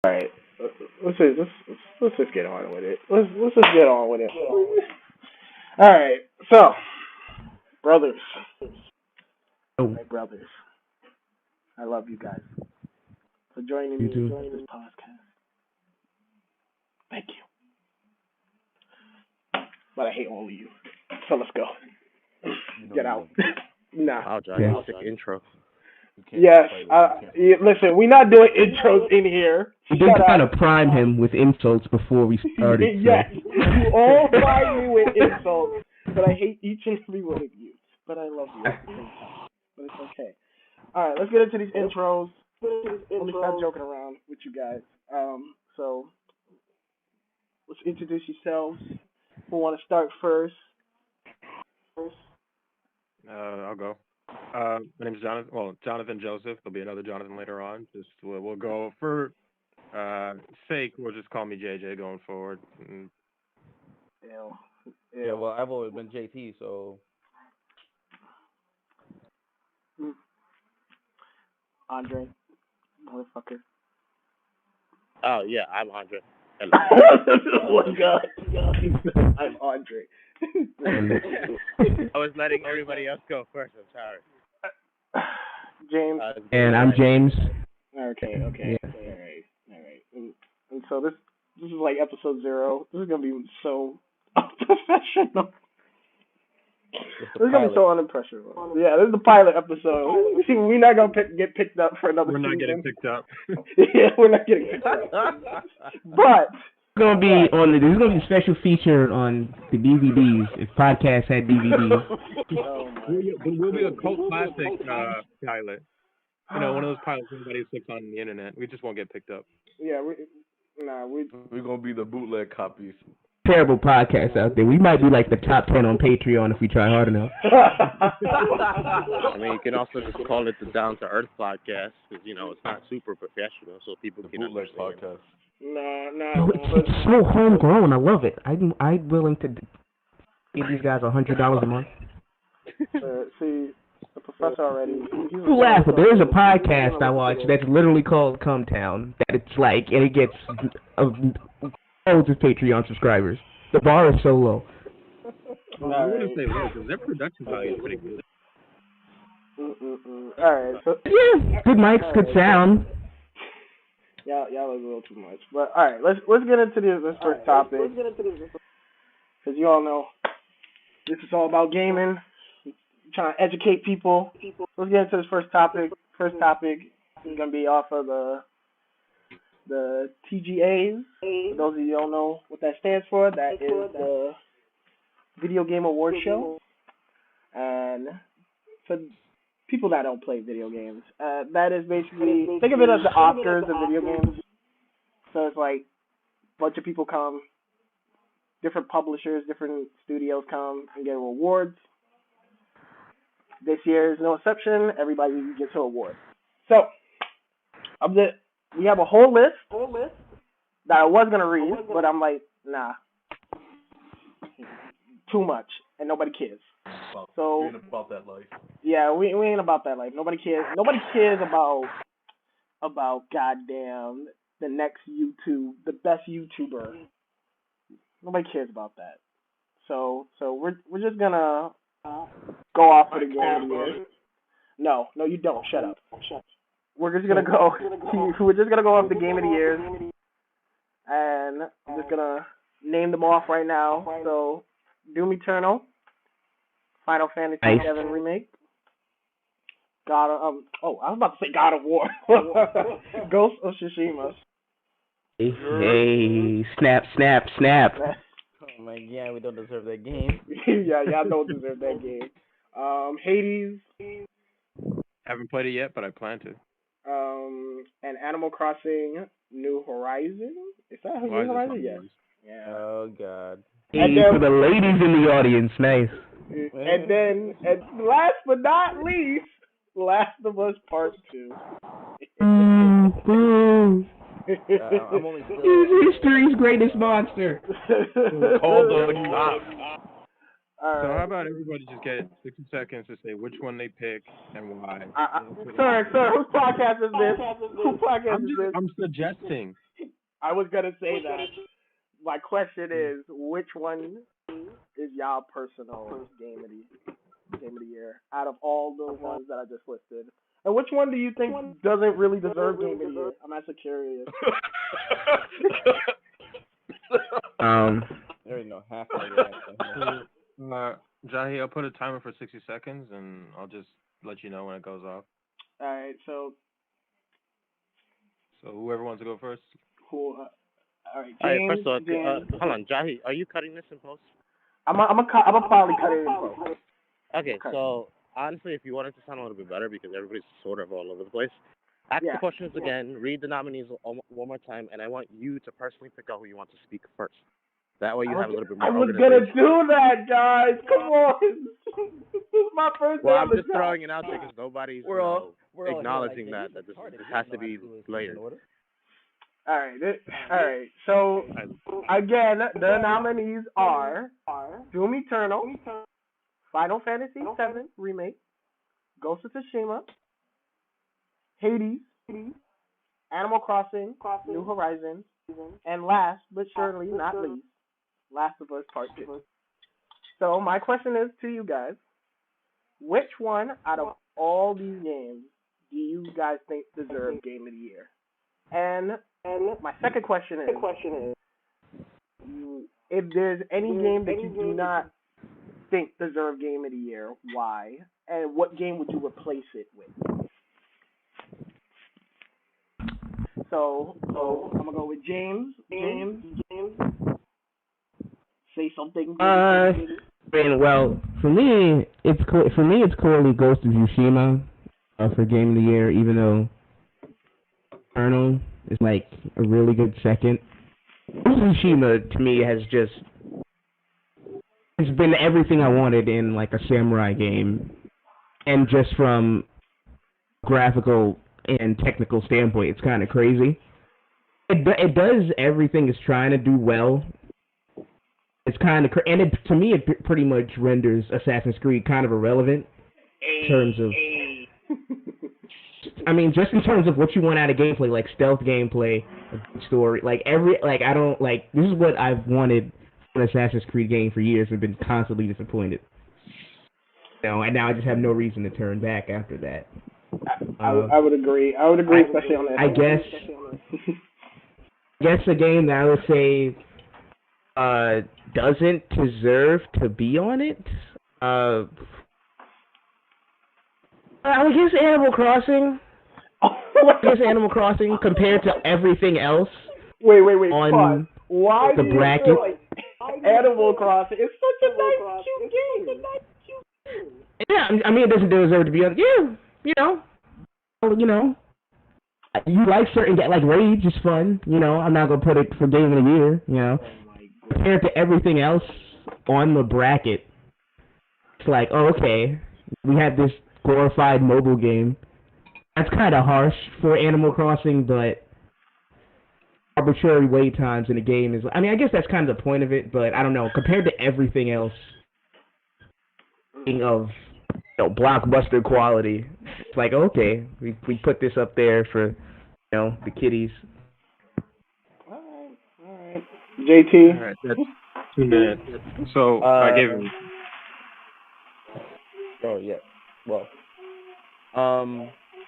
All right, let's just get on with it. Let's just get on with it. All right, so brothers, Oh, my brothers, I love you guys for joining you me too. in this podcast. Thank you, but I hate all of you. So let's go. Get out. Nah. Wow, Johnny, Yeah. sick intro. Yes. Listen, we're not doing intros in here. We did Shut kind up. of prime him with insults before we started. Yes. You all find me with insults, but I hate each and every one of you. But I love you at the same time. But it's okay. All right, let's get into these intros. Let me stop joking around with you guys. So let's introduce yourselves. Who want to start first? I'll go. My name's Jonathan. Well, Jonathan Joseph. There'll be another Jonathan later on. Just we'll go for sake. We'll just call me JJ going forward. Ew. Yeah, well, I've always been JT, so. Andre, motherfucker. Oh yeah, I'm Andre. Oh my god. I'm Andre. I was letting everybody else go first. I'm sorry. James. And I'm James. Okay. Yeah. All right. And so this is like episode 0. This is gonna be so unprofessional. This is gonna be so unimpressive. Yeah, this is the pilot episode. See, we're not gonna get picked up for another We're not season. getting picked up. Yeah, we're not getting picked up. But This is gonna be a special feature on the DVDs. If podcasts had DVDs. We'll be a cult classic pilot. You know, one of those pilots everybody sticks on the internet. We just won't get picked up. Yeah, we're gonna be the bootleg copies. Terrible podcasts out there. We might be like the top 10 on Patreon if we try hard enough. I mean, you can also just call it the Down to Earth podcast because you know it's not super professional, so people can Bootleg understand. podcast. no. It's so homegrown. I love it. I'm willing to give these guys $100 a month. See, the professor already. You laugh, but there is a podcast I watch that's literally called Come Town. That it's like, and it gets loads of Patreon subscribers. The bar is so low. I wouldn't say low because their production value is pretty good. Alright, so Yeah, good mics, good sound. y'all was a little too much, but alright, let's get into this first topic. Because you all know this is all about gaming. Trying to educate people. Let's get into this first topic. First topic is gonna be off of the TGAs. For those of you who don't know what that stands for, that is the Video Game Award Show. And for people that don't play video games, that is basically, think of it as the Oscars of video games. So it's like a bunch of people come, different publishers, different studios come and get awards. This year is no exception. Everybody gets an award. So we have a whole list that I was gonna read, but I'm like, nah, too much, and nobody cares. So We ain't about that life. yeah, we ain't about that life. Nobody cares. Nobody cares about goddamn the next the best YouTuber. Nobody cares about that. So we're just gonna go off for the game of the year. No, you don't. Shut up. We're just gonna go. We're just gonna go off the game of the year, and I'm just gonna name them off right now. So, Doom Eternal, Final Fantasy VII Remake, I was about to say God of War, Ghost of Tsushima. Hey, snap. Oh my god, we don't deserve that game. Yeah, y'all don't deserve that game. Hades. Haven't played it yet, but I plan to. And Animal Crossing New Horizon. Is that New Horizon? Yes. Yeah. Oh god. Hey, for the ladies in the audience, nice. And then, last but not least, Last of Us Part 2. I'm only He's history's greatest monster. Hold on, All So right. how about everybody just get 60 seconds to say which one they pick and why? Sir, whose podcast is this? Whose podcast is this? I'm suggesting. I was gonna say that. My question is, which one is y'all personal game of the year out of all the ones that I just listed? And which one do you think doesn't really deserve game of the year? I'm actually curious. There ain't no half of it. Jahi, I'll put a timer for 60 seconds, and I'll just let you know when it goes off. All right, so whoever wants to go first. Cool. All right, James. All right, first of all, James. hold on, Jahi, are you cutting this in post? I'm probably cut it in post. Okay, so honestly, if you want it to sound a little bit better, because everybody's sort of all over the place, ask the questions again, read the nominees one more time, and I want you to personally pick out who you want to speak first. That way you have a little bit more organization. I was gonna do that, guys. Come on. This is my first day. Well, I'm just throwing it out there because nobody's acknowledging that this has to be layered. All right. So again, the nominees are Doom Eternal, Final Fantasy VII Remake, Ghost of Tsushima, Hades, Animal Crossing, New Horizons, and last but surely not least, Last of Us Part 2. So my question is to you guys, which one out of all these games do you guys think deserve Game of the Year? And my second question is, if there's any game that you do not think deserve Game of the Year, why? And what game would you replace it with? So I'm gonna go with James. James, say something. Well, for me, it's clearly Ghost of Tsushima for Game of the Year, even though Eternal is like a really good second. Ghost of Tsushima to me it's been everything I wanted in like a samurai game, and just from graphical and technical standpoint, it's kind of crazy. It does everything it's trying to do well. It's kind of to me it pretty much renders Assassin's Creed kind of irrelevant in terms of. I mean, just in terms of what you want out of gameplay, like stealth gameplay, a good story, this is what I've wanted in an Assassin's Creed game for years and been constantly disappointed. And now I just have no reason to turn back after that. I would agree. I would agree, especially on that. I guess a game that I would say doesn't deserve to be on it. I would guess Animal Crossing. Animal Crossing compared to everything else. Wait. On why the bracket. Animal Crossing? It's such a nice, cute game. Yeah, I mean, it doesn't deserve to be on. Yeah, you like certain like Rage is fun. I'm not gonna put it for Game of the Year. Compared to everything else on the bracket, it's like, oh, okay, we have this glorified mobile game. That's kind of harsh for Animal Crossing, but arbitrary wait times in the game is. I mean, I guess that's kind of the point of it, but I don't know. Compared to everything else, of blockbuster quality, it's like, okay, we put this up there for the kiddies. All right. JT. All right, that's 2 minutes. So I gave him. Oh yeah. Well,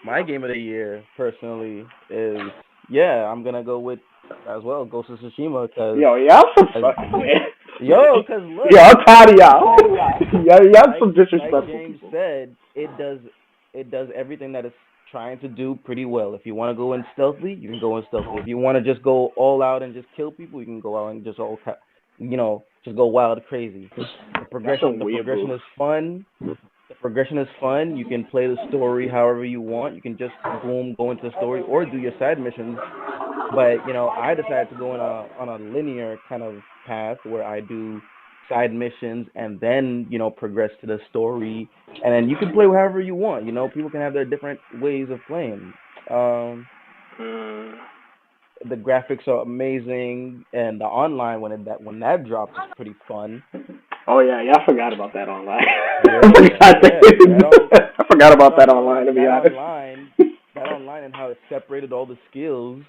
my game of the year personally is I'm gonna go with as well Ghost of Tsushima because y'all some fucking man. Because look, I'm tired of y'all. Y'all some disrespectful. Like James said, it does everything that it's trying to do pretty well. If you want to go in stealthily, you can go in stealthily. If you want to just go all out and just kill people, you can go out and just just go wild crazy. The progression is fun. The progression is fun. You can play the story however you want. You can just boom go into the story or do your side missions. But I decided to go on a linear kind of path where I do side missions and then progress to the story, and then you can play however you want. People can have their different ways of playing. The graphics are amazing, and the online when that drops is pretty fun. Oh yeah, I forgot about that online. Yeah. I forgot about that online. To be honest, that online and how it separated all the skills,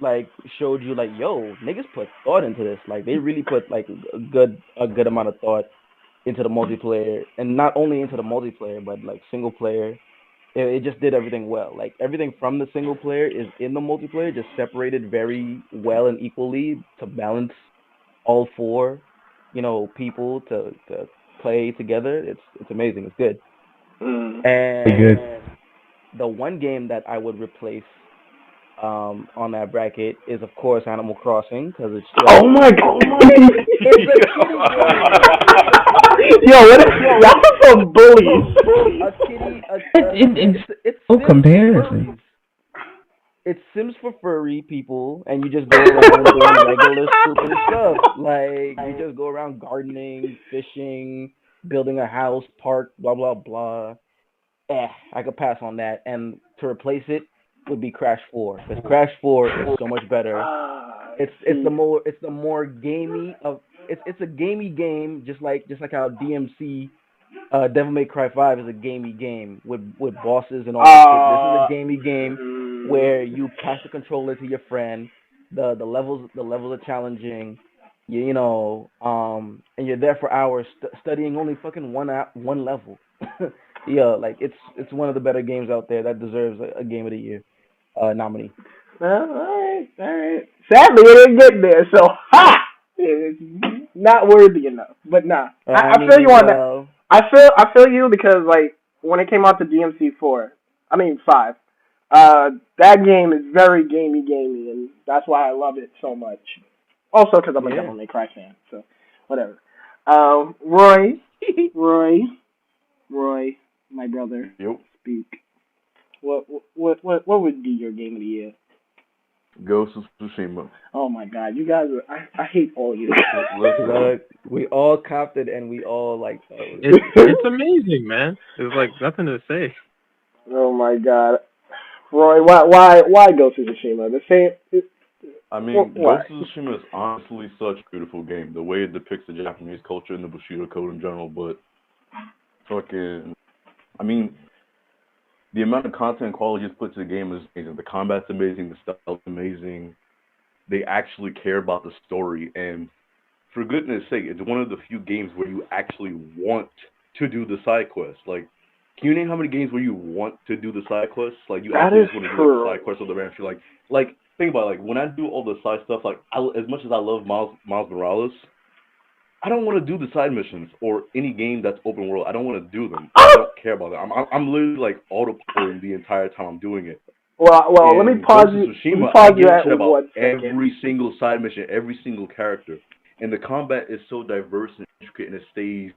like showed you like, yo, niggas put thought into this. Like they really put like a good amount of thought into the multiplayer, and not only into the multiplayer, but like single player. It just did everything well. Like everything from the single player is in the multiplayer, just separated very well and equally to balance all four, people to play together. It's amazing. It's good. And Good. the one game that I would replace on that bracket is of course Animal Crossing because it's just oh my god, it's a kitty game. Yo, what is y'all some bullies? It's no Sims comparison. it's Sims for furry people, and you just go around doing regular stupid stuff. Like you just go around gardening, fishing, building a house, park, blah blah blah. I could pass on that. And to replace it would be Crash 4, because Crash 4 is so much better. It's the more gamey of it's a gamey game, just like how DMC Devil May Cry 5 is a gamey game with bosses and all that shit. This is a gamey game where you pass the controller to your friend. The levels are challenging. And you're there for hours studying only fucking one level. Yeah, like it's one of the better games out there that deserves a Game of the Year nominee. All right. Sadly, it didn't get there, so ha! It's not worthy enough. But nah, I feel you on that. I feel you because like when it came out to DMC 5, that game is very gamey, and that's why I love it so much. Also because I'm a Devil May Cry fan, so whatever. Roy, my brother, speak. What would be your Game of the Year? Ghost of Tsushima. Oh my God, you guys I hate all of you. Look, we all copped it and we all like it's amazing, man. There's like nothing to say. Oh my God, Roy, why Ghost of Tsushima? The same. I mean, Ghost of Tsushima is honestly such a beautiful game. The way it depicts the Japanese culture and the Bushido Code in general, but I mean, the amount of content and quality just put to the game is amazing. The combat's amazing, the style's amazing. They actually care about the story, and for goodness sake, it's one of the few games where you actually want to do the side quests. Like, can you name how many games where you want to do the side quests? Like, you actually just want to do the side quests of the ranch. You're like, think about it, like, when I do all the side stuff, like, as much as I love Miles Morales, I don't want to do the side missions or any game that's open world. I don't want to do them. I don't care about them. I'm literally like auto-playing the entire time I'm doing it. Well, let me pause you. At one second. Every single side mission, every single character, and the combat is so diverse and intricate, and it stays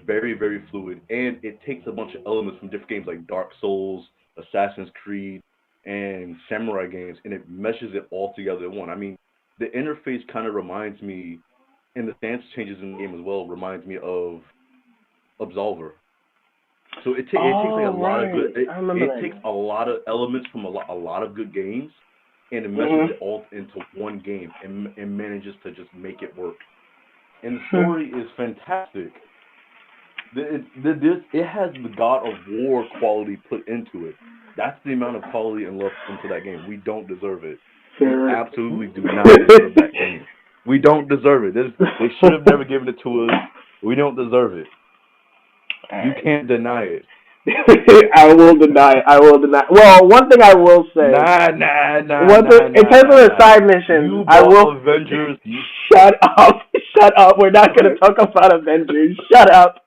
very, very fluid. And it takes a bunch of elements from different games like Dark Souls, Assassin's Creed, and Samurai games, and it meshes it all together in one. I mean, the interface kind of reminds me, and the stance changes in the game as well, reminds me of Absolver. So it takes like a lot of good. It takes a lot of elements from a lot of good games, and it meshes it all into one game, and manages to just make it work. And the story is fantastic. It has the God of War quality put into it. That's the amount of quality and love into that game. We don't deserve it. We absolutely do not deserve that game. We don't deserve it. They should have never given it to us. We don't deserve it. You can't deny it. I will deny. Well, one thing I will say. Nah. In terms of the side missions, I will. Avengers. Shut up. We're not going to talk about Avengers. Shut up.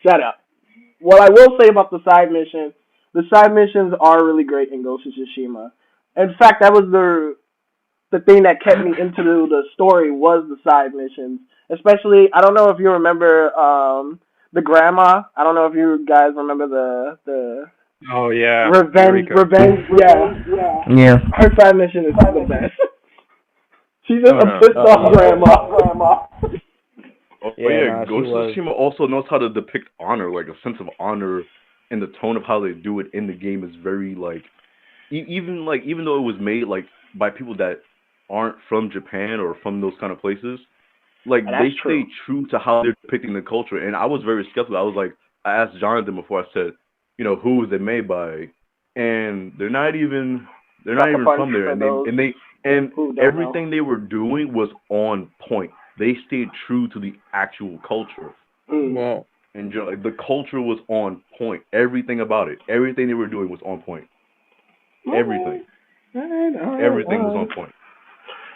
Shut up. What I will say about the side missions are really great in Ghost of Tsushima. In fact, that was the thing that kept me into the story was the side missions. Especially, I don't know if you remember the grandma. I don't know if you guys remember the Oh yeah. Revenge. Yeah. Her side mission is the best. She's just a pissed off grandma. Ghost of Tsushima also knows how to depict honor, like a sense of honor, and the tone of how they do it in the game is very like, even though it was made like by people that aren't from Japan or from those kind of places, Like they stay true to how they're depicting the culture, and I was very skeptical. I was like, I asked Jonathan before. I said, who was it made by? And they're not even from there, and everything they were doing was on point. They stayed true to the actual culture. Well, and the culture was on point. Everything about it, everything they were doing was on point. Everything, everything was on point.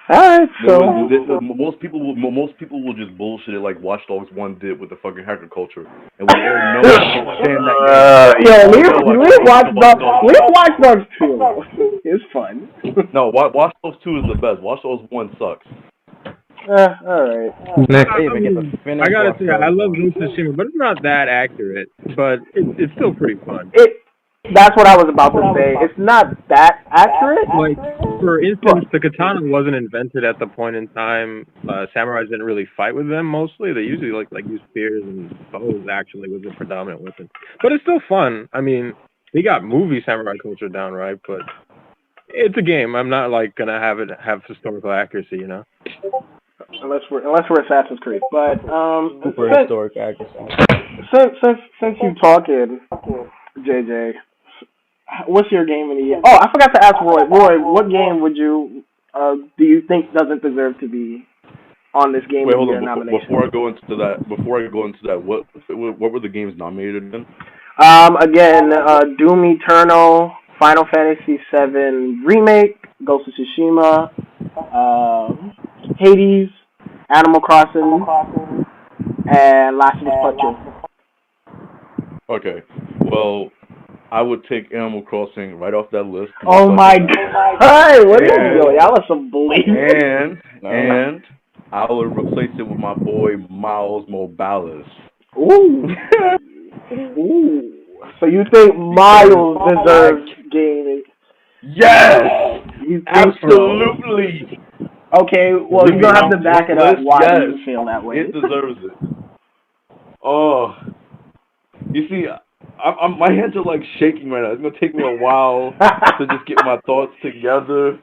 Alright, so most people will just bullshit it like Watch Dogs 1 did with the fucking hacker culture, and we all know I can't stand that game. leave Watch Dogs 2. It's fun. No, Watch Dogs 2 is the best. Watch Dogs 1 sucks. Alright. I gotta say, I love Ghost of Tsushima, but it's not that accurate. But it's still pretty fun. That's what I was about to say. It's not that accurate. Like, for instance, the katana wasn't invented at the point in time. Samurais didn't really fight with them mostly. They usually like use spears and bows. Actually, was the predominant weapon. But it's still fun. I mean, they got movie samurai culture down right, but it's a game. I'm not like gonna have historical accuracy, Unless we're Assassin's Creed, but super historic accuracy. Since you talking, JJ. What's your game of the year? Oh, I forgot to ask Roy. Roy, what game would do you think doesn't deserve to be on this game of the year nomination? Before I go into that, what were the games nominated again? Again, Doom Eternal, Final Fantasy VII Remake, Ghost of Tsushima, Hades, Animal Crossing, and Last of Us Part 2. Okay, well, I would take Animal Crossing right off that list. Oh my god! Hey, what is it? Y'all are some bleep. And I would replace it with my boy Miles Morales. Ooh. Ooh. So you think Miles deserves gaming? Yes! Absolutely! Okay, well, you're going to have to back it up. Why do you feel that way? It deserves it. Oh. You see, my hands are like shaking right now. It's gonna take me a while to just get my thoughts together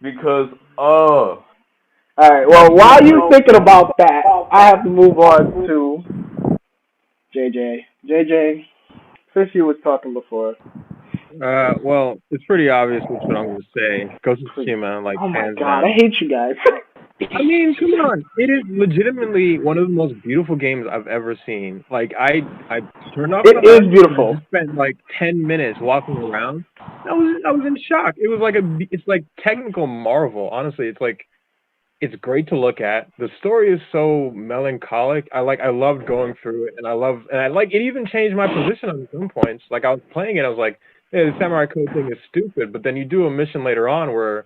because all right. Well, while you're thinking about that, I have to move on to JJ. JJ, since you was talking before. Well, it's pretty obvious what I'm gonna say. Ghost of Tsushima, like hands down. I hate you guys. I mean, come on. It is legitimately one of the most beautiful games I've ever seen. Like, I turned off It is beautiful. I spent like 10 minutes walking around. I was in shock. It was like it's like technical marvel. Honestly, it's great to look at. The story is so melancholic. I loved going through it, and it even changed my position on some points. Like, I was playing it, I was like, hey, the samurai code thing is stupid. But then you do a mission later on where,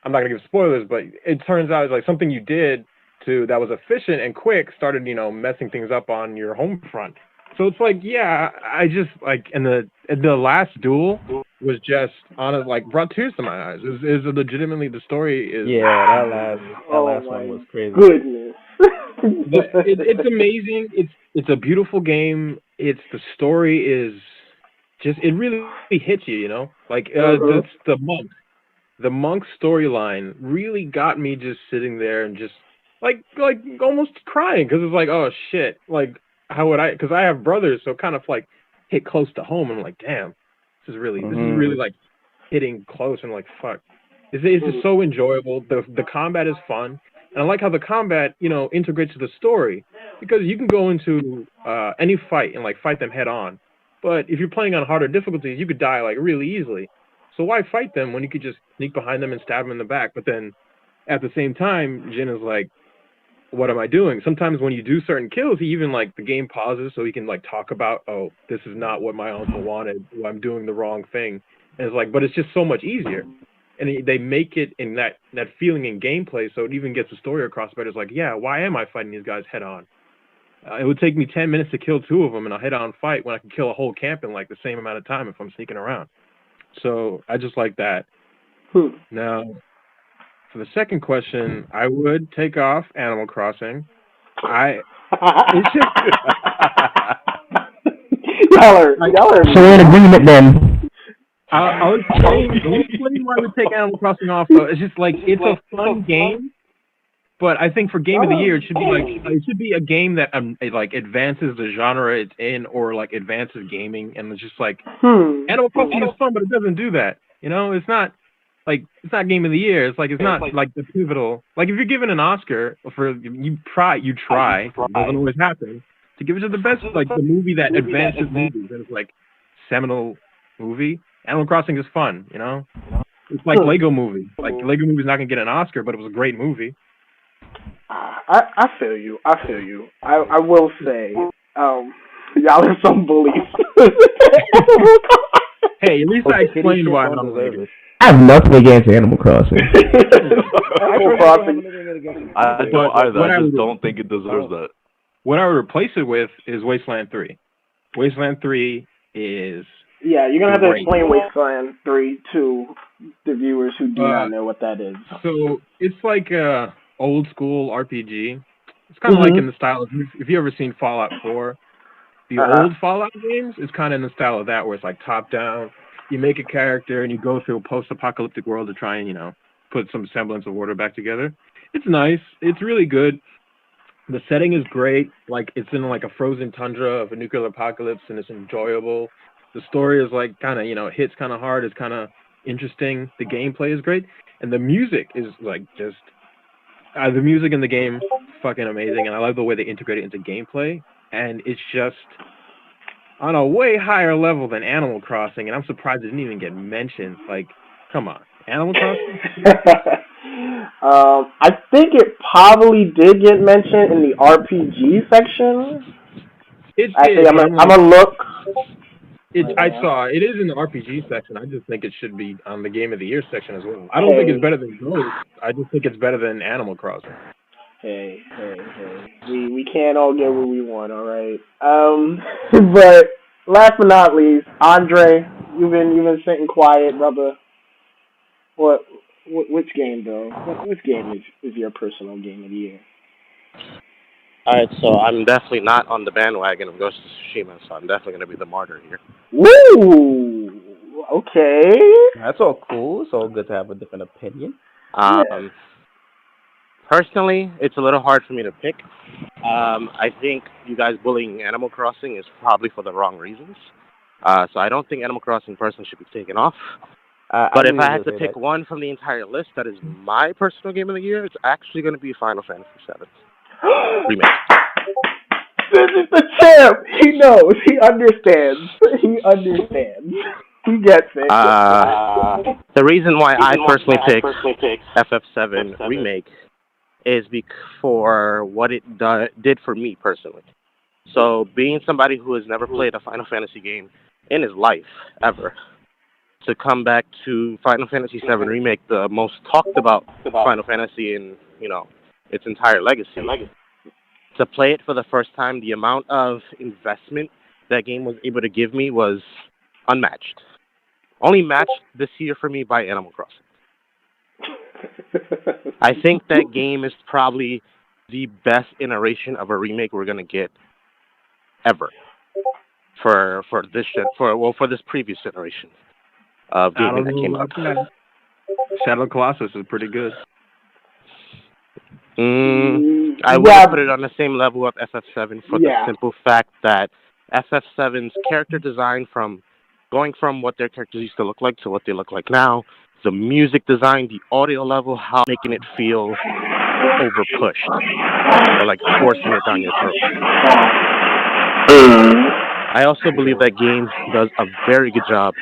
I'm not gonna give spoilers, but it turns out it's like something you did that was efficient and quick started, messing things up on your home front. So it's like, yeah, I just like, and the last duel was just brought tears to my eyes. Is legitimately the story is. Yeah, that last one was crazy. Goodness. It's amazing. It's a beautiful game. The story is just, it really hits you, like the monk. The monk storyline really got me just sitting there and just like almost crying because it's like, oh shit, like how would I? Because I have brothers, so kind of like hit close to home. And I'm like, damn, this is really like hitting close. And like, fuck, it's just so enjoyable. The combat is fun, and I like how the combat integrates to the story because you can go into any fight and like fight them head on, but if you're playing on harder difficulties, you could die like really easily. So why fight them when you could just sneak behind them and stab them in the back? But then, at the same time, Jin is like, what am I doing? Sometimes when you do certain kills, he even, the game pauses so he can, talk about, oh, this is not what my uncle wanted. I'm doing the wrong thing. And it's like, but it's just so much easier. And they make it in that feeling in gameplay so it even gets the story across better. It's like, yeah, why am I fighting these guys head on? It would take me 10 minutes to kill 2 of them in a head-on fight when I can kill a whole camp in, the same amount of time if I'm sneaking around. So I just like that. Now, for the second question, I would take off Animal Crossing. It's just y'all are so we're in agreement then. I'll explain why I would take Animal Crossing off. Though it's just it's a fun game. But I think for game of the year, it should be a game that it, like advances the genre it's in, or like advances gaming, and it's just like Animal Crossing is fun, but it doesn't do that. You know, it's not game of the year. It's not like the pivotal. Like if you're given an Oscar for you try. It doesn't always happen to give it to the best, like the movie that advances movies, and it's like seminal movie. Animal Crossing is fun. You know, it's like Lego Movie. Like Lego Movie's not gonna get an Oscar, but it was a great movie. I feel you. I will say, y'all are some bullies. Hey, at least I explained why I don't deserve it. I have nothing against Animal Crossing. Animal Crossing. I don't either. I just don't think it deserves that. What I would replace it with is Wasteland 3. Wasteland 3 is... Yeah, you're going to have to explain Wasteland 3 to the viewers who do not know what that is. So, it's like a old school RPG. It's kind of like in the style of... If you've ever seen Fallout 4, the old Fallout games is kind of in the style of that, where it's like top-down. You make a character and you go through a post-apocalyptic world to try and, put some semblance of order back together. It's nice. It's really good. The setting is great. Like, it's in like a frozen tundra of a nuclear apocalypse, and it's enjoyable. The story is like kind of, hits kind of hard. It's kind of interesting. The gameplay is great. And the music is like just... the music in the game, fucking amazing. And I love the way they integrate it into gameplay. And it's just... on a way higher level than Animal Crossing, and I'm surprised it didn't even get mentioned. Like, come on, Animal Crossing? I think it probably did get mentioned in the RPG section. Actually, I'm gonna look. I saw it is in the RPG section. I just think it should be on the Game of the Year section as well. I don't think it's better than Ghost. I just think it's better than Animal Crossing. Hey. We can't all get what we want, all right? But last but not least, Andre, you've been sitting quiet, brother. Which game though? Which game is your personal game of the year? Alright, so I'm definitely not on the bandwagon of Ghost of Tsushima, so I'm definitely gonna be the martyr here. Woo! Okay. That's all cool. It's all good to have a different opinion. Personally, it's a little hard for me to pick. I think you guys bullying Animal Crossing is probably for the wrong reasons. So I don't think Animal Crossing personally should be taken off. But if I had to pick one from the entire list that is my personal game of the year, it's actually going to be Final Fantasy VII Remake. This is the champ! He knows. He understands. He gets it. The reason why I personally picked FF7 Remake is for what it did for me personally. So, being somebody who has never played a Final Fantasy game in his life, ever, to come back to Final Fantasy VII Remake, the most talked about Final Fantasy in, its entire legacy, to play it for the first time, the amount of investment that game was able to give me was unmatched. Only matched this year for me by Animal Crossing. I think that game is probably the best iteration of a remake we're gonna get ever for this previous generation of gaming that came out. Shadow of the Colossus is pretty good. I wouldn't put it on the same level of FF7 for the simple fact that FF7's character design, from going from what their characters used to look like to what they look like now, the music design, the audio level, how making it feel over-pushed, or like forcing it down your throat. I also believe that game does a very good job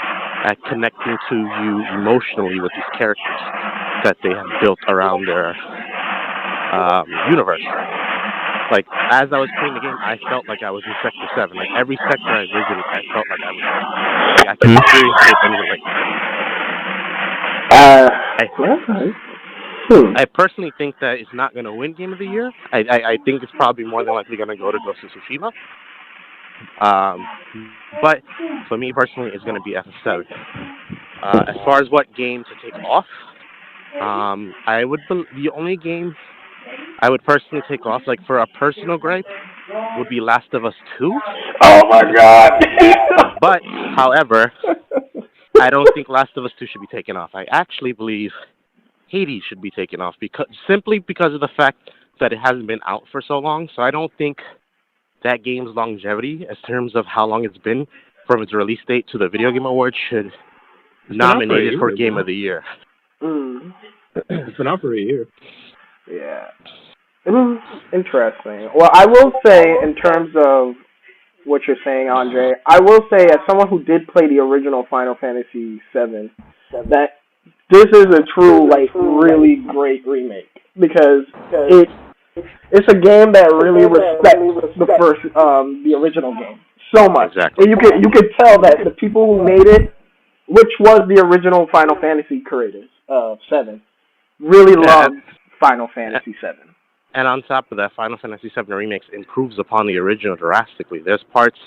at connecting to you emotionally with these characters that they have built around their universe. Like, as I was playing the game, I felt like I was in Sector 7. Like, every sector I visited, I felt like I was there. Like, I could experience it and relate. I personally think that it's not going to win Game of the Year. I think it's probably more than likely going to go to Ghost of Tsushima. But for me personally, it's going to be FF7. As far as what game to take off, the only game I would personally take off, like for a personal gripe, would be Last of Us 2. Oh my god! But, however, I don't think Last of Us 2 should be taken off. I actually believe Hades should be taken off simply because of the fact that it hasn't been out for so long. So I don't think that game's longevity, in terms of how long it's been from its release date to the Video Game Awards, should nominate it for Game of the Year. It's been out for a year. Yeah. Interesting. Well, I will say, in terms of what you're saying, Andre, I will say, as someone who did play the original Final Fantasy VII, that this is a true, like, really great remake, because it's a game that really respects the first, the original game so much. Exactly. And you could tell that the people who made it, which was the original Final Fantasy creators of 7, really loved Final Fantasy 7. And on top of that, Final Fantasy VII Remake improves upon the original drastically. There's parts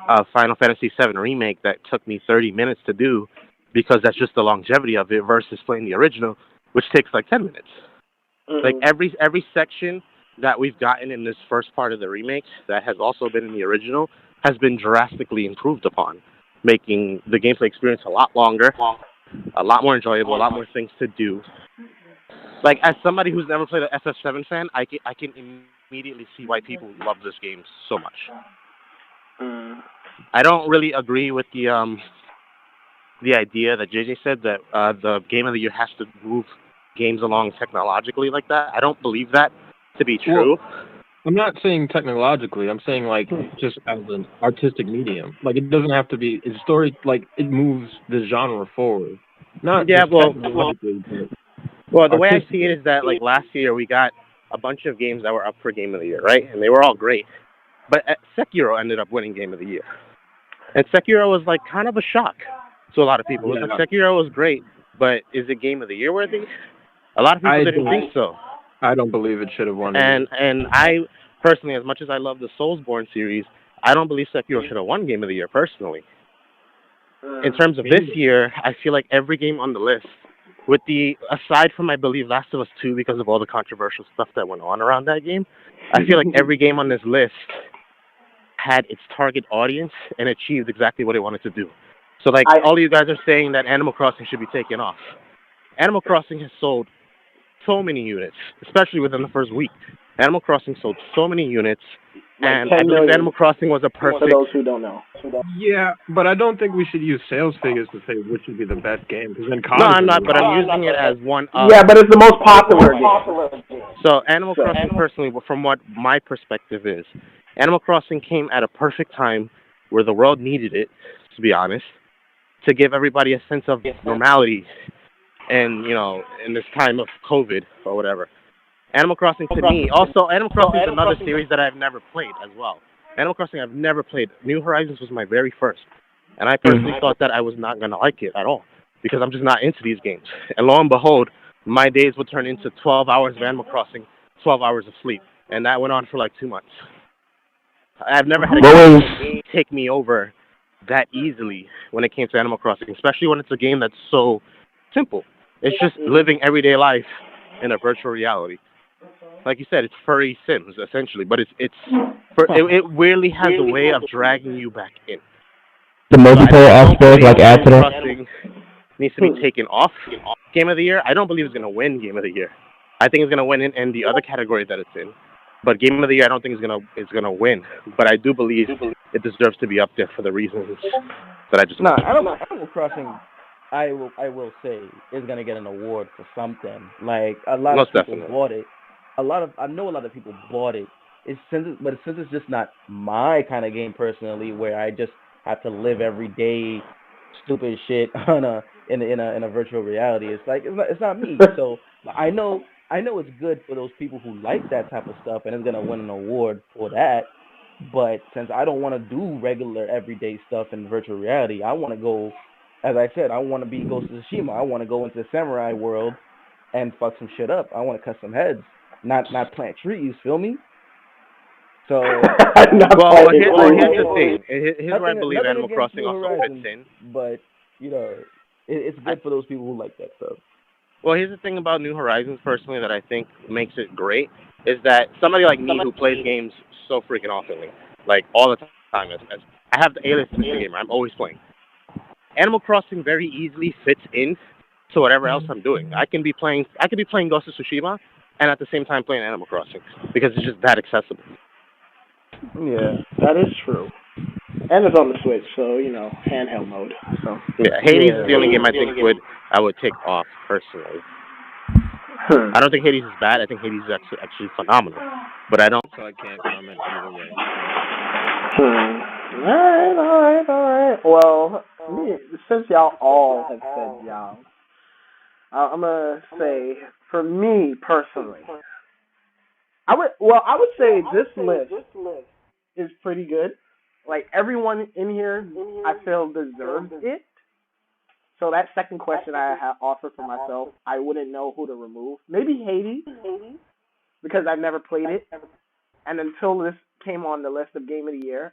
of Final Fantasy VII Remake that took me 30 minutes to do, because that's just the longevity of it, versus playing the original, which takes like 10 minutes. Like every section that we've gotten in this first part of the remake that has also been in the original has been drastically improved upon, making the gameplay experience a lot longer, a lot more enjoyable, a lot more things to do. Like, as somebody who's never played an FF7 fan, I can immediately see why people love this game so much. I don't really agree with the idea that JJ said that the Game of the Year has to move games along technologically like that. I don't believe that to be true. Well, I'm not saying technologically. I'm saying, like, just as an artistic medium. Like, it doesn't have to be a story. Like, it moves the genre forward. Not technologically, well, the way I see it is that, like, last year we got a bunch of games that were up for Game of the Year, right? And they were all great. But Sekiro ended up winning Game of the Year. And Sekiro was, like, kind of a shock to a lot of people. Yeah. Like, Sekiro was great, but is it Game of the Year worthy? A lot of people didn't think so. I don't believe it should have won. And I, personally, as much as I love the Soulsborne series, I don't believe Sekiro should have won Game of the Year, personally. In terms of this year, I feel like every game on the list, aside from, I believe, Last of Us 2, because of all the controversial stuff that went on around that game, I feel like every game on this list had its target audience and achieved exactly what it wanted to do. So, like, all you guys are saying that Animal Crossing should be taken off. Animal Crossing has sold so many units, especially within the first week. Animal Crossing sold so many units, and I believe Animal Crossing was a perfect... For those who don't know. Yeah, but I don't think we should use sales figures to say which should be the best game, because then... No, I'm not, but I'm using it as one of... Yeah, but it's the most popular game. So, Animal Crossing, personally, from what my perspective is, Animal Crossing came at a perfect time where the world needed it, to be honest, to give everybody a sense of normality. And, you know, in this time of COVID or whatever. Animal Crossing, to me, also, Animal Crossing is another series that I've never played as well. Animal Crossing I've never played. New Horizons was my very first. And I personally thought that I was not going to like it at all, because I'm just not into these games. And lo and behold, my days would turn into 12 hours of Animal Crossing, 12 hours of sleep. And that went on for like 2 months. I've never had a game take me over that easily when it came to Animal Crossing, especially when it's a game that's so simple. It's just living everyday life in a virtual reality. Like you said, it's furry Sims, essentially, but it weirdly has a way of dragging you back in. The multiplayer aspect, like add to that? Crossing needs to be taken off Game of the Year. I don't believe it's going to win Game of the Year. I think it's going to win in the other category that it's in. But Game of the Year, I don't think it's gonna win. But I do believe it deserves to be up there for the reasons that I just mentioned. Animal Crossing, I will say, is gonna get an award for something. Like, a lot of people bought it. I know a lot of people bought it. But since it's just not my kind of game personally, where I just have to live every day stupid shit in a virtual reality, it's like it's not me. So I know it's good for those people who like that type of stuff, and it's gonna win an award for that. But since I don't want to do regular everyday stuff in virtual reality, I want to go, as I said, I want to be Ghost of Tsushima. I want to go into the samurai world and fuck some shit up. I want to cut some heads, not plant trees. Feel me? So, here's the thing. Here's where I believe Animal Crossing also fits in. But you know, it's good for those people who like that stuff. Well, here's the thing about New Horizons, personally, that I think makes it great, is that somebody like me who plays games so freaking oftenly, like all the time, I have the A-list Mr. Gamer, I'm always playing. Animal Crossing very easily fits in to whatever else I'm doing. I can be playing Ghost of Tsushima and at the same time playing Animal Crossing because it's just that accessible. Yeah, that is true. And it's on the Switch, so handheld mode. So yeah, Hades is the only game I would take off personally. I don't think Hades is bad. I think Hades is actually phenomenal, but I don't. So I can't comment either way. All right. Well, since y'all all have said y'all, I'm gonna say for me personally, I would say this list is pretty good. Like everyone in here, I feel deserves it. So that second question I have offered for myself, I wouldn't know who to remove. Maybe Hades, because I've never played it, and until this came on the list of Game of the Year,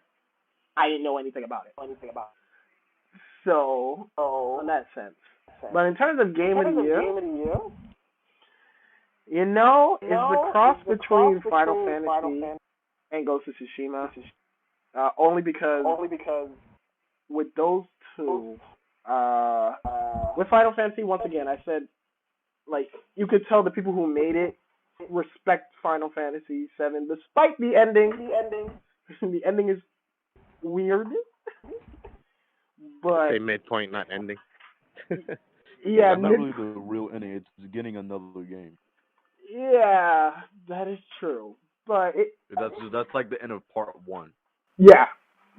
I didn't know anything about it. So, in that sense. But in terms of Game of the Year, it's the cross between Final Fantasy and Ghost of Tsushima. Only because with those two, with Final Fantasy, once again, I said, like, you could tell the people who made it respect Final Fantasy VII, despite the ending. The ending is weird. But they midpoint, not ending. Yeah, not really the real ending. It's getting another game. Yeah, that is true. But that's like the end of part 1. Yeah,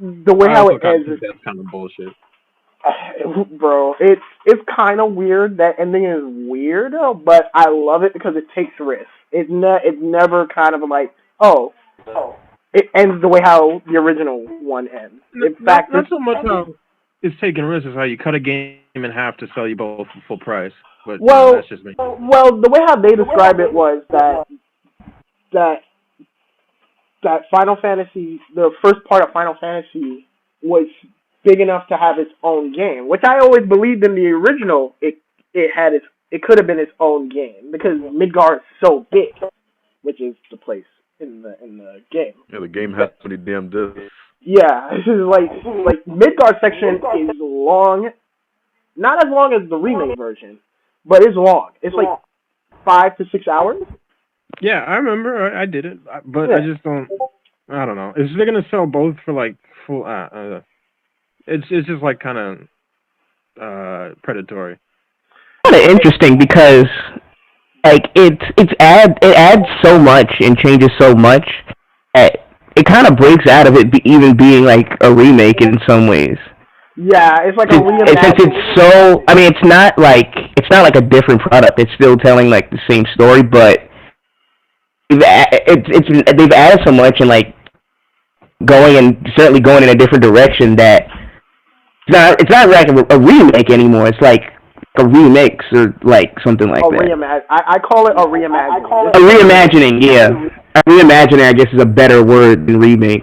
the way how it ends. That's kind of bullshit. Bro, it's kind of weird. That ending is weird, but I love it because it takes risks. It's never kind of like, it ends the way how the original one ends. In fact, not so much how it's taking risks as how you cut a game in half to sell you both for full price. But that's just me. Well, the way how they described it was that Final Fantasy, the first part of Final Fantasy, was big enough to have its own game, which I always believed in the original. It could have been its own game because Midgar is so big, which is the place in the game. Yeah, the game has so many damn discs. Yeah, this is like Midgar section is long, not as long as the remake version, but it's long. It's like 5 to 6 hours. Yeah, I remember. I did it, but I just don't. I don't know. If they're gonna sell both for like full, it's just like kind of predatory. Kind of interesting because like it adds so much and changes so much. It kind of breaks out of it even being like a remake in some ways. Yeah, it's like a reimagining. Since it's so, I mean, it's not like a different product. It's still telling like the same story, but they've added so much and like certainly going in a different direction that it's not like a remake anymore. It's like a remix or like something like that. I call it a reimagining. A reimagining, yeah. A reimagining, I guess, is a better word than remake.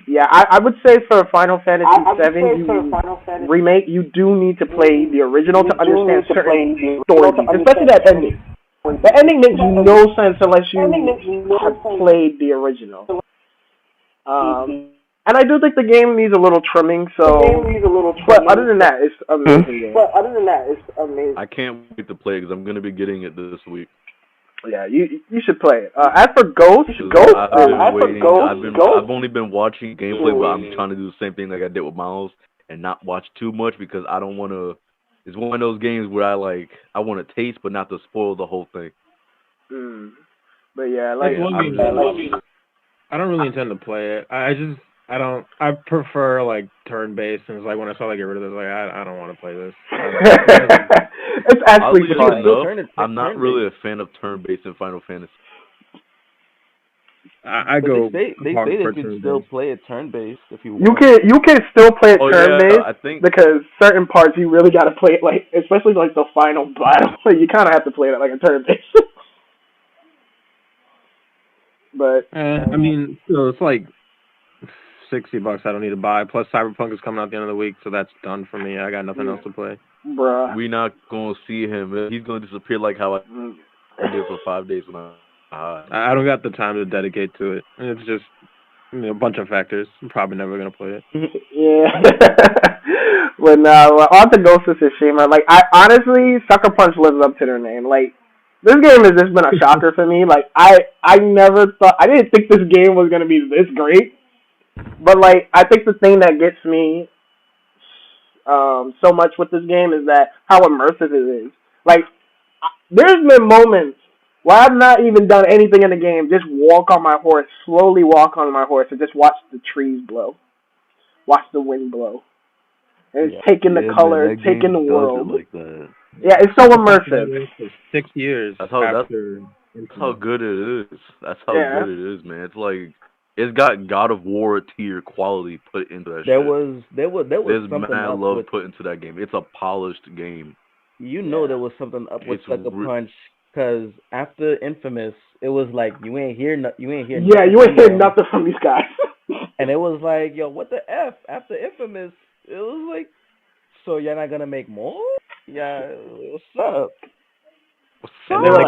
Yeah, I would say for Final Fantasy VII remake, you do need to play the original to understand certain stories, especially that ending. The ending makes no sense unless you have played the original. And I do think the game needs a little trimming, but other than that, it's amazing. I can't wait to play because I'm going to be getting it this week. Yeah, you should play it. As for Ghost, I've only been watching gameplay, but I'm trying to do the same thing like I did with Miles and not watch too much because I don't want to. It's one of those games where I want to taste, but not to spoil the whole thing. But yeah, I don't really intend to play it. I prefer like turn-based, and it's like when I saw get rid of this, like I don't want to play this. It's actually fun. I'm not really a fan of turn-based in Final Fantasy. I go. They say that you can still play it turn-based if you want. You can still play it turn-based I think because certain parts you really got to play it like, especially like the final battle. You kind of have to play it like a turn-based. But I mean, it's like $60 I don't need to buy. Plus, Cyberpunk is coming out at the end of the week, so that's done for me. I got nothing else to play. Bruh. We're not going to see him. He's going to disappear like how I did for 5 days when I don't got the time to dedicate to it. It's just a bunch of factors. I'm probably never going to play it. Yeah. But no, on to Ghost of Tsushima. Like, I honestly, Sucker Punch lives up to their name. Like, this game has just been a shocker for me. Like, I never thought, I didn't think this game was gonna be this great. But like, I think the thing that gets me so much with this game is that how immersive it is. Like, there's been moments where I've not even done anything in the game, just walk on my horse, slowly walk on my horse, and just watch the trees blow, watch the wind blow. And it's taking the color, man, taking the world. Like that. Yeah, it's so immersive. For 6 years that's how good it is. That's how good it is, man. It's like it's got God of War tier quality put into that shit. There was something mad love put into that game. It's a polished game. You know there was something up with Sucker Punch, because after Infamous, it was like you ain't hear nothing. You ain't hear nothing from these guys. And it was like, yo, what the F? After Infamous, it was like, so you're not gonna make more? Yeah, what's up? Sucker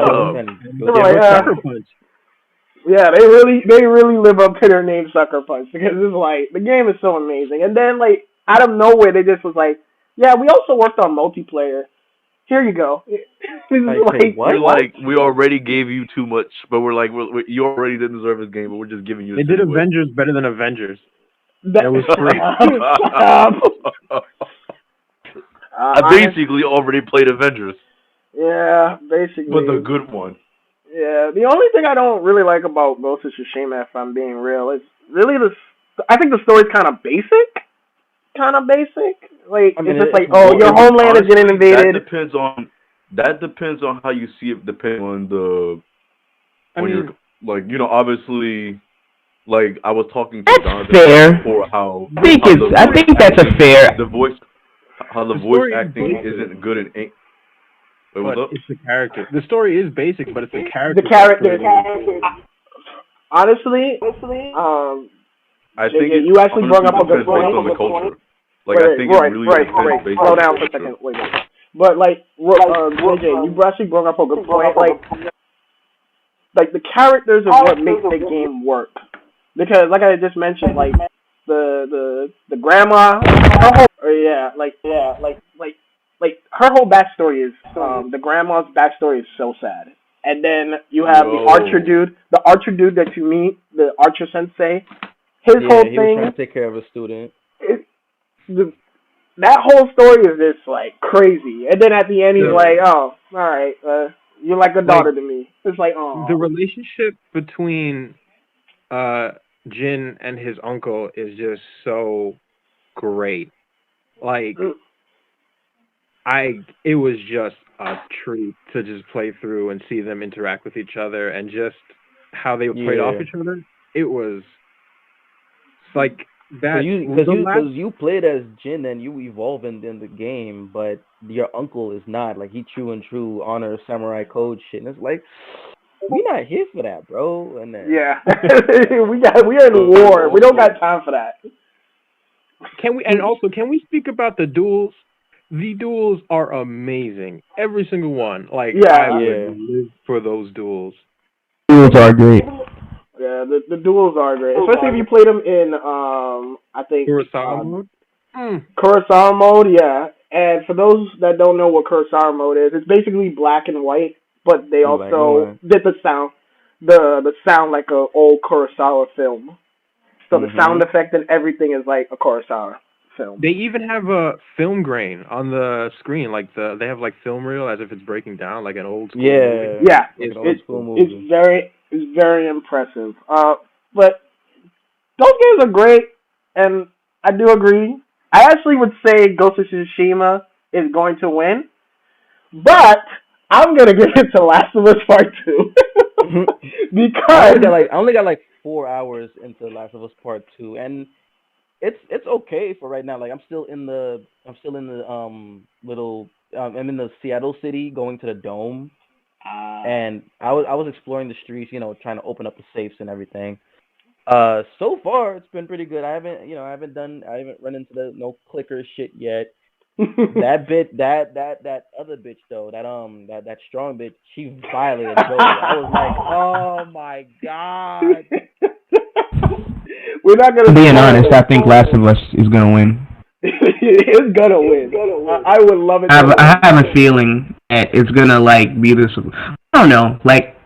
Punch. Yeah, they really live up to their name, Sucker Punch, because it's like the game is so amazing. And then like out of nowhere, they just was like, yeah, we also worked on multiplayer. Here you go. We're like, we already gave you too much, but we're like, you already didn't deserve this game, but we're just giving you. They did Avengers better than Avengers. That was free. I basically already played Avengers. Yeah, basically. But the good one. Yeah, the only thing I don't really like about Ghost of Tsushima, if I'm being real, is really I think the story's kind of basic. Like, I mean, it's just like, your homeland is getting invaded. That depends on how you see it, depending on the... obviously... Like, I was talking to Jonathan before I think that's a fair... The voice acting isn't good in ink. Wait, what's up? It's the character. The story is basic, but it's the character. The character. Honestly, I think you actually brought up a good point. Based on the culture. Like, I think it really depends based Slow on down the for a culture. second. Wait. But, like, JJ, you actually brought up a good point. Like, the characters are what makes the game work. Because, like I just mentioned, like, the grandma, her whole backstory is, the grandma's backstory is so sad. And then you have the archer dude that you meet, the archer sensei. His whole thing. He was trying to take care of a student. That whole story is just like crazy, and then at the end he's like, "Oh, all right, you're like a daughter to me." It's like, oh. The relationship between Jin and his uncle is just so great. Like, it was just a treat to just play through and see them interact with each other and just how they played off each other. It was like that. Because you played as Jin and you evolve in the game, but your uncle is not. Like, he true and true honor samurai code shit, and it's like, we're not here for that, bro. And then, we're in war. We don't got time for that. Can we speak about the duels? The duels are amazing. Every single one. Like, I would live for those duels. Duels are great. Yeah, the duels are great, especially if you play them in I think Kurosawa mode. Kurosawa mode, yeah. And for those that don't know what Kurosawa mode is, it's basically black and white, but they also did the sound like a old Kurosawa film. So the sound effect and everything is like a Kurosawa film. They even have a film grain on the screen, like they have like film reel as if it's breaking down like an old school movie. Yeah, it's very impressive. But those games are great, and I do agree. I actually would say Ghost of Tsushima is going to win, but I'm gonna give it to Last of Us Part 2 because I only got like 4 hours into Last of Us Part 2, and it's okay for right now. Like, I'm still in the little I'm in the Seattle city going to the dome. And I was exploring the streets, trying to open up the safes and everything. So far it's been pretty good. I haven't run into no clicker shit yet. that other bitch though, that strong bitch, she violated Joey. I was like, oh my god. We're not gonna. Being honest, I think Last of Us is gonna win. It's gonna win. I would love it. I have a feeling that it's gonna like be this. I don't know. Like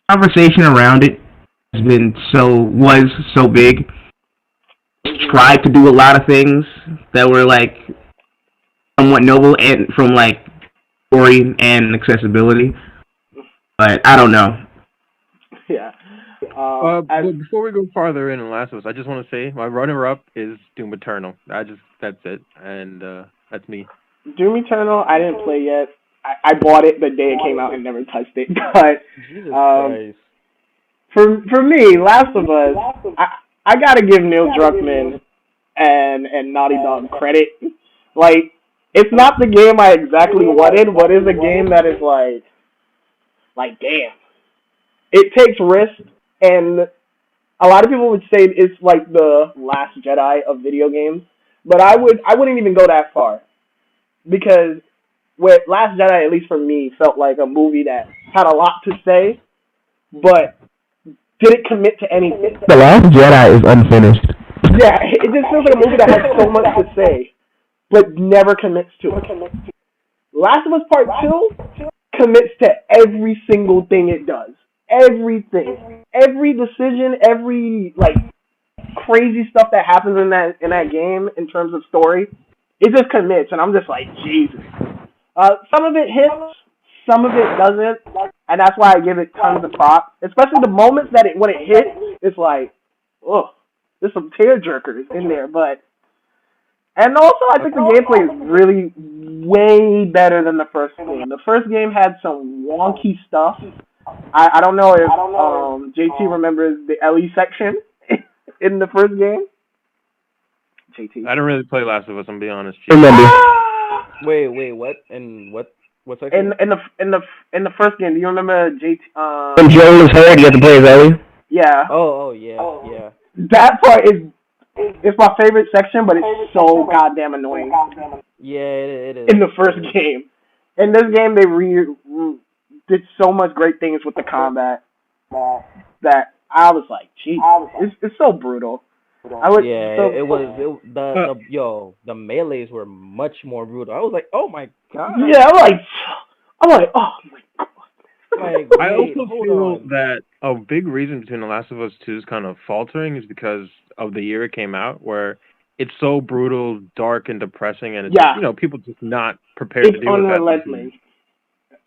conversation around it has been was so big. Tried to do a lot of things that were like somewhat noble and from like story and accessibility, but I don't know. Yeah. But before we go farther in Last of Us, I just want to say my runner-up is Doom Eternal. That's it, and that's me. Doom Eternal, I didn't play yet. I bought it the day it came out and never touched it. But Jesus Christ. For me, Last of Us, I gotta give Neil Druckmann and Naughty Dog credit. Like, it's not the game I exactly wanted, but it's a game that is like damn. It takes risk, and a lot of people would say it's like the Last Jedi of video games, but I wouldn't even go that far, because with Last Jedi, at least for me, felt like a movie that had a lot to say, but didn't commit to anything. The Last Jedi is unfinished. Yeah, it just feels like a movie that has so much to say, but never commits to it. Last of Us Part 2 commits to every single thing it does. Everything. Every decision, every, like, crazy stuff that happens in that game in terms of story, it just commits, and I'm just like, Jesus. Some of it hits, some of it doesn't, and that's why I give it tons of props. Especially the moments that when it hits, it's like, oh, there's some tearjerkers in there, but... And also, I think the gameplay is really way better than the first game. The first game had some wonky stuff. I don't know if JT remembers the Ellie section in the first game. JT. I don't really play Last of Us. I'm being honest. Wait, what? And what section? In the first game, do you remember JT? When Joel is hurt, you have to play as Ellie. Yeah. Oh yeah. That part is. It's my favorite section, but it's so goddamn annoying. Yeah, it is. In the first game. In this game, they did so much great things with the combat that I was like, geez, it's so brutal. It was the melees were much more brutal. I was like, oh my god. Yeah, I'm like, oh my god. I also feel that a big reason between The Last of Us 2's kind of faltering is because of the year it came out, where it's so brutal, dark, and depressing, and it's, people just not prepared to deal with that.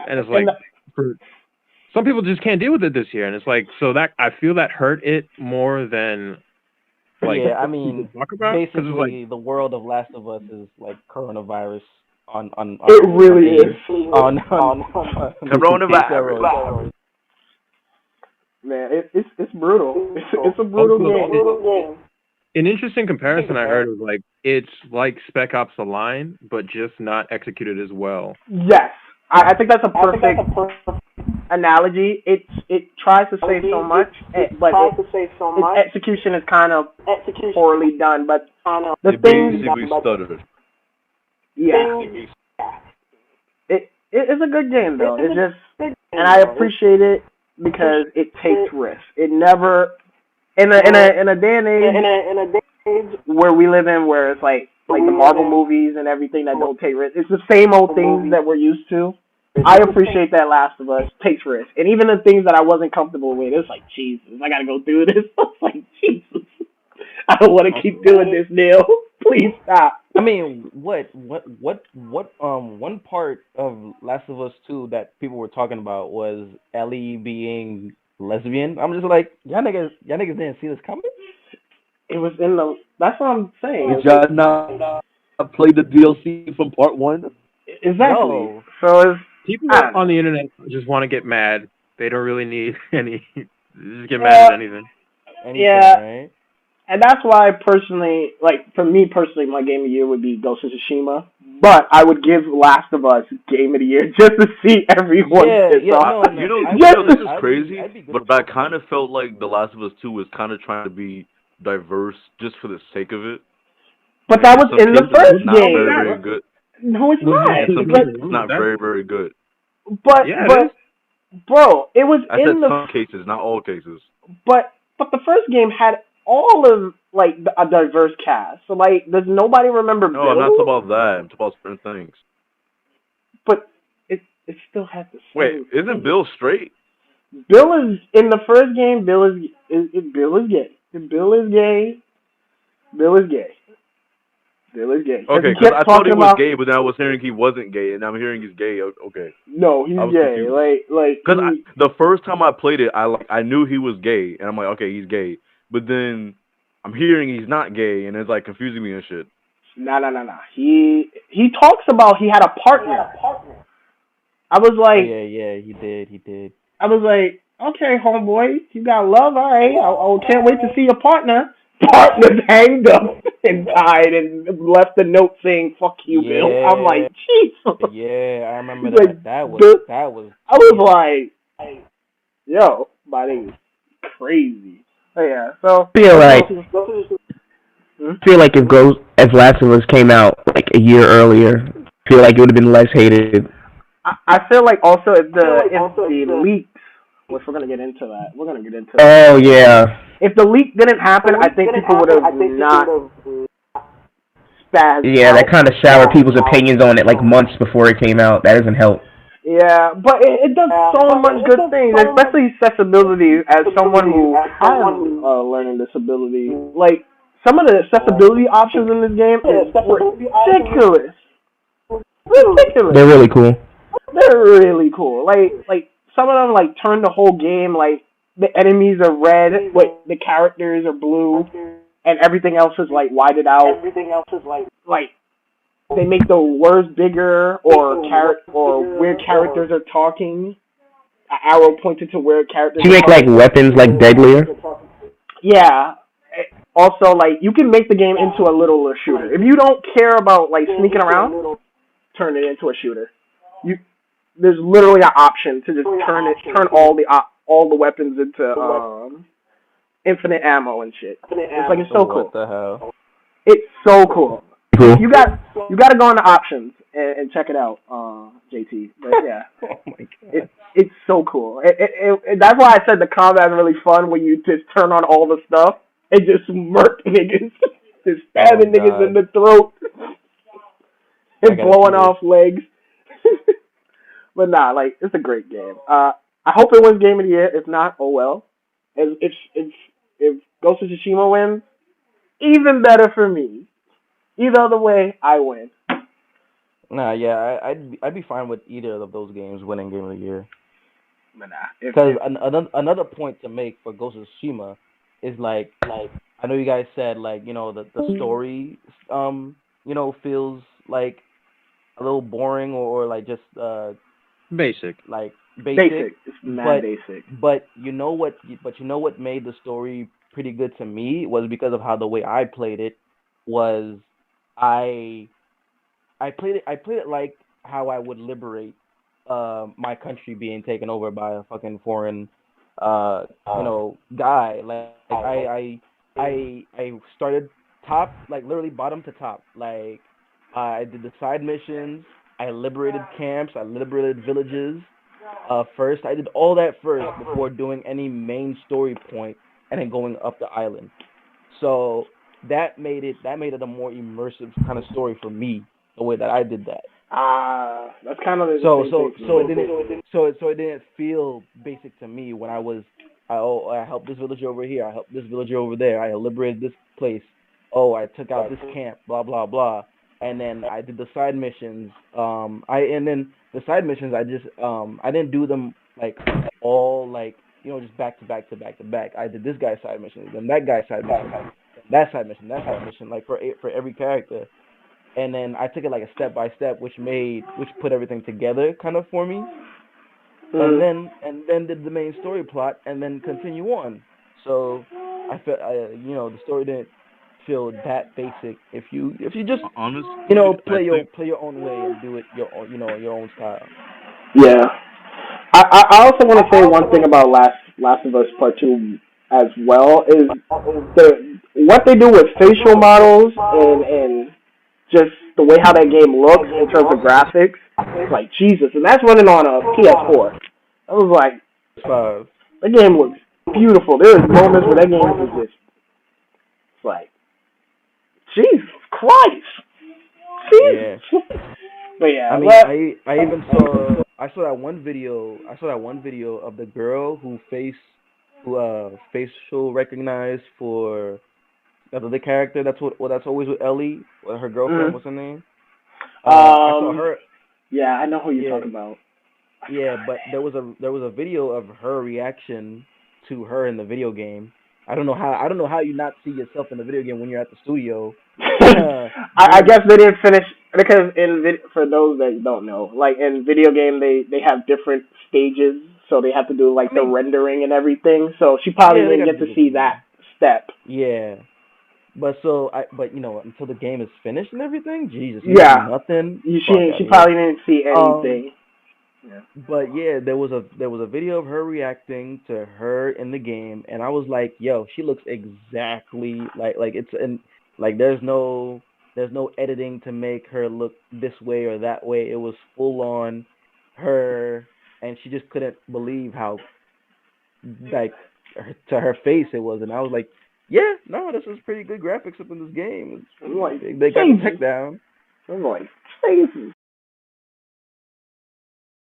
And it's like, for some people just can't deal with it this year, and it's like, so that I feel that hurt it more than like. Yeah, I mean, basically, the world of Last of Us is like coronavirus. On it really is on coronavirus. Man, it's brutal. It's a brutal game. An interesting comparison I heard was like it's like Spec Ops: The Line, but just not executed as well. Yes, I think that's a perfect analogy. It tries to say so much, but its execution is kind of poorly done. But the things basically stuttered. Yeah. It's a good game though. It's just, and I appreciate it because it takes risks. It never in a day and age where we live in, where it's like the Marvel movies and everything that don't take risks. It's the same old things that we're used to. I appreciate that Last of Us takes risks, and even the things that I wasn't comfortable with, it's like, Jesus, I gotta go through this. It's like, Jesus, I don't want to keep doing this, Neil. Please stop. I mean, what one part of Last of Us 2 that people were talking about was Ellie being lesbian. I'm just like, y'all niggas didn't see this coming? It was in the, that's what I'm saying. Did y'all not play the DLC from part 1? Exactly. No. So it's, people on the internet just want to get mad. They don't really need any, just get mad at anything. Right? And that's why personally, like, for me personally, my game of the year would be Ghost of Tsushima. But I would give Last of Us game of the year just to see everyone. You know, this is crazy, but I kind of felt like The Last of Us 2 was kind of trying to be diverse just for the sake of it. But that was in the first game. Very good. No, it's not. It's not very, very good. But bro, it was I said some cases, not all cases. But the first game had all of like a diverse cast. So like, does nobody remember No, Bill? I'm not talking about that. I'm talking about certain things. But it still had the same. Wait, isn't Bill straight? Bill is in the first game. Bill is Bill is gay. Bill is gay. Bill is gay. Bill is gay. Okay, because I thought he was gay, but then I was hearing he wasn't gay, and I'm hearing he's gay. Okay. No, he's gay. Confused. Like because the first time I played it, I knew he was gay, and I'm like, okay, he's gay. But then I'm hearing he's not gay, and it's like confusing me and shit. Nah. He talks about he had a partner. I was like, yeah, he did. I was like, okay, homeboy, you got love, all right. I can't wait to see your partner. Partner's hanged up and died and left a note saying "fuck you, Bill." I'm like, jeez. Yeah, I remember like, that. That was. I was like, yo, buddy, crazy. But yeah, so I feel like if Last of Us came out like a year earlier, I feel like it would have been less hated. I feel like also if the leaks, which we're gonna get into that. Oh yeah. If the leak didn't happen, I think people would have not spazzed. Yeah, that kind of soured people's opinions on it like months before it came out. That doesn't help. Yeah, but it does so much good things, especially accessibility. As someone who has a learning disability, like some of the accessibility options in this game is ridiculous. They're really cool. Like some of them like turn the whole game like the enemies are red, the characters are blue, and everything else is like whited out. Like they make the words bigger or where characters are talking. An arrow pointed to where characters. Do you make like weapons like deadlier? Yeah. Also, like you can make the game into a little shooter. If you don't care about like sneaking around, turn it into a shooter. There's literally an option to just turn all the weapons into infinite ammo and shit. It's like it's so cool. What the hell? It's so cool. You got to go on the options and check it out, JT. But yeah, oh my god, it's so cool. That's why I said the combat is really fun when you just turn on all the stuff and just murk niggas, just stabbing niggas in the throat and blowing off legs. But nah, like it's a great game. I hope it wins Game of the Year. If not, oh well. If Ghost of Tsushima wins, even better for me. Either other way, I win. Nah, yeah, I'd be fine with either of those games winning Game of the Year. But nah, because another point to make for Ghost of Tsushima is like I know you guys said like the story feels like a little boring or like just basic. Like basic. It's mad basic. But you know what made the story pretty good to me was because of how the way I played it was I played it like how I would liberate my country being taken over by a fucking foreign guy. Like I started top, like literally bottom to top. Like I did the side missions, I liberated camps, I liberated villages. First, I did all that first before doing any main story point and then going up the island. So that made it a more immersive kind of story for me, the way that I did that. That's kind of the it didn't feel basic to me when I helped this villager over here, I helped this villager over there, I liberated this place, I took out this camp, blah blah blah, and then I did the side missions. The side missions I just I didn't do them like all like just back to back to back to back. I did this guy's side mission, then that guy's side mission, that side mission, like for every character. And then I took it like a step by step, which put everything together kind of for me. And then did the main story plot, and then continue on. So I felt the story didn't feel that basic if you just play your own way and do it your own style. Yeah, I also want to say one thing about Last of Us Part 2 as well is what they do with facial models and just the way how that game looks in terms of graphics. It's like Jesus, and that's running on a PS4. I was like, the game looks beautiful. There's moments where that game is just Like, Jesus Christ. Jesus. Yeah. But yeah, I mean, I even saw that one video. I saw that one video of the girl who facial recognized for the character. That's always with Ellie. Her girlfriend. What's her name? I saw her. Yeah, I know who you're Yeah, talking about. yeah. But there was a video of her reaction to her in the video game. I don't know how you not see yourself in the video game when you're at the studio. I guess they didn't finish because for those that don't know, like in video game they have different stages, so they have to do like the rendering and everything. So she probably yeah, they didn't got to get do to see different things. that step. Yeah, but until the game is finished and everything, Jesus, you Yeah, see nothing. Fuck out she of here. probably didn't see anything. Yeah. But yeah, there was a video of her reacting to her in the game, and I was like, yo, she looks exactly like it's and like there's no editing to make her look this way or that way. It was full on her, and she just couldn't believe how like to her face it was, and I was like, yeah, no, this is pretty good graphics up in this game. I'm like, They got the tech down. I'm like,